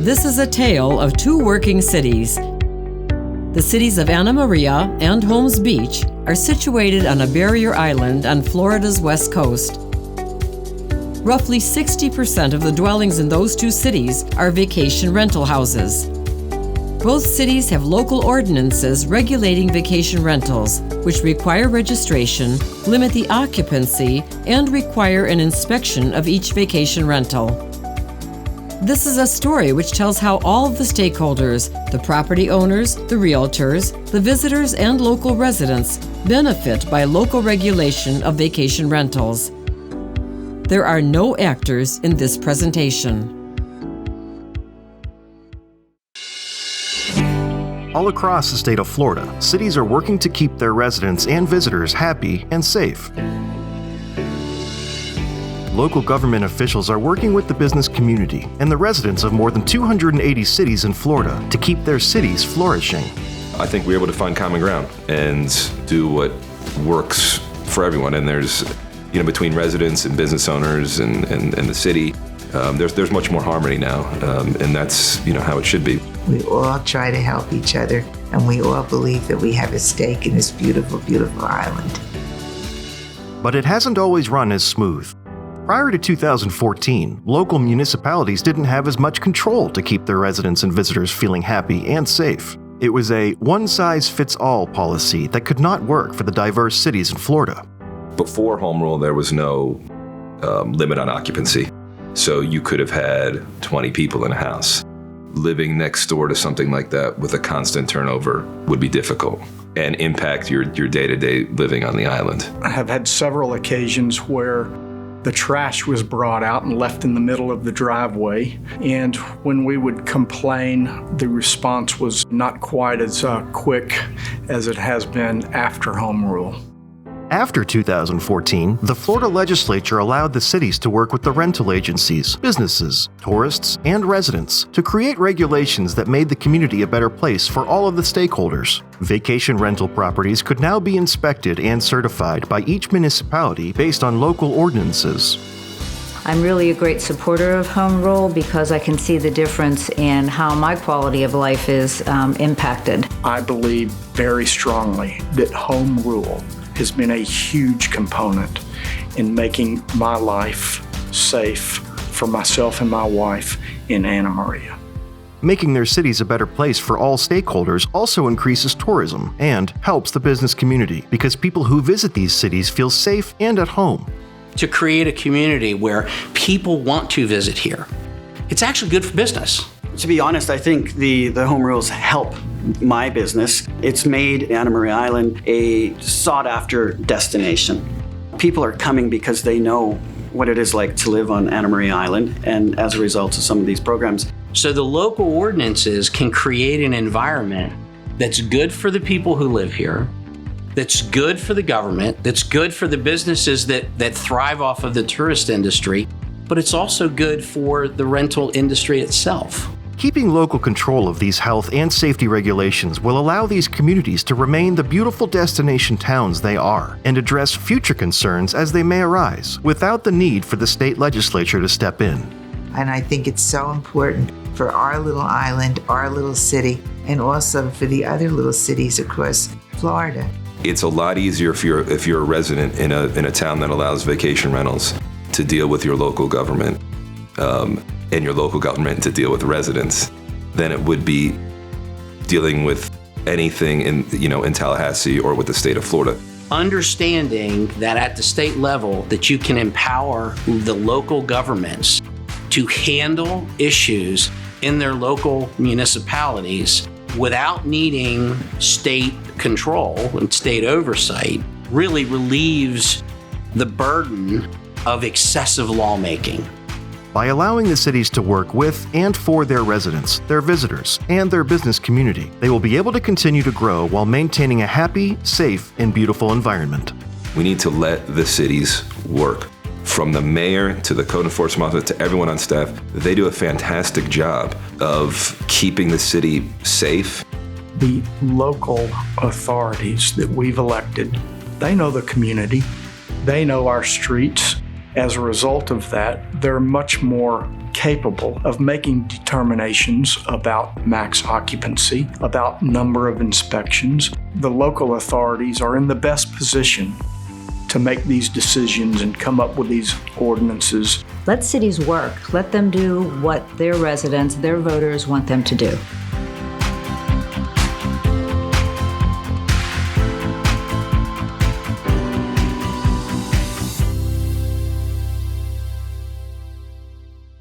This is a tale of two working cities. The cities of Anna Maria and Holmes Beach are situated on a barrier island on Florida's west coast. Roughly 60% of the dwellings in those two cities are vacation rental houses. Both cities have local ordinances regulating vacation rentals, which require registration, limit the occupancy, and require an inspection of each vacation rental. This is a story which tells how all of the stakeholders, the property owners, the realtors, the visitors, and local residents benefit by local regulation of vacation rentals. There are no actors in this presentation. All across the state of Florida, cities are working to keep their residents and visitors happy and safe. Local government officials are working with the business community and the residents of more than 280 cities in Florida to keep their cities flourishing. I think we're able to find common ground and do what works for everyone. And there's, between residents and business owners and the city, there's much more harmony now, and that's, how it should be. We all try to help each other, and we all believe that we have a stake in this beautiful, beautiful island. But it hasn't always run as smooth. Prior to 2014, local municipalities didn't have as much control to keep their residents and visitors feeling happy and safe. It was a one-size-fits-all policy that could not work for the diverse cities in Florida. Before Home Rule, there was no limit on occupancy. So you could have had 20 people in a house. Living next door to something like that with a constant turnover would be difficult and impact your day-to-day living on the island. I have had several occasions where the trash was brought out and left in the middle of the driveway. And when we would complain, the response was not quite as quick as it has been after Home Rule. After 2014, the Florida legislature allowed the cities to work with the rental agencies, businesses, tourists, and residents to create regulations that made the community a better place for all of the stakeholders. Vacation rental properties could now be inspected and certified by each municipality based on local ordinances. I'm really a great supporter of Home Rule because I can see the difference in how my quality of life is impacted. I believe very strongly that Home Rule has been a huge component in making my life safe for myself and my wife in Anna Maria. Making their cities a better place for all stakeholders also increases tourism and helps the business community because people who visit these cities feel safe and at home. To create a community where people want to visit here, it's actually good for business. To be honest, I think the Home Rules help my business. It's made Anna Maria Island a sought-after destination. People are coming because they know what it is like to live on Anna Maria Island, and as a result of some of these programs. So the local ordinances can create an environment that's good for the people who live here, that's good for the government, that's good for the businesses that thrive off of the tourist industry, but it's also good for the rental industry itself. Keeping local control of these health and safety regulations will allow these communities to remain the beautiful destination towns they are and address future concerns as they may arise without the need for the state legislature to step in. And I think it's so important for our little island, our little city, and also for the other little cities across Florida. It's a lot easier if you're a resident in a town that allows vacation rentals to deal with your local government. And your local government to deal with residents than it would be dealing with anything in Tallahassee or with the state of Florida. Understanding that at the state level that you can empower the local governments to handle issues in their local municipalities without needing state control and state oversight really relieves the burden of excessive lawmaking. By allowing the cities to work with and for their residents, their visitors, and their business community, they will be able to continue to grow while maintaining a happy, safe, and beautiful environment. We need to let the cities work. From the mayor to the code enforcement officer to everyone on staff, they do a fantastic job of keeping the city safe. The local authorities that we've elected, they know the community, they know our streets, As a result of that, they're much more capable of making determinations about max occupancy, about number of inspections. The local authorities are in the best position to make these decisions and come up with these ordinances. Let cities work. Let them do what their residents, their voters want them to do.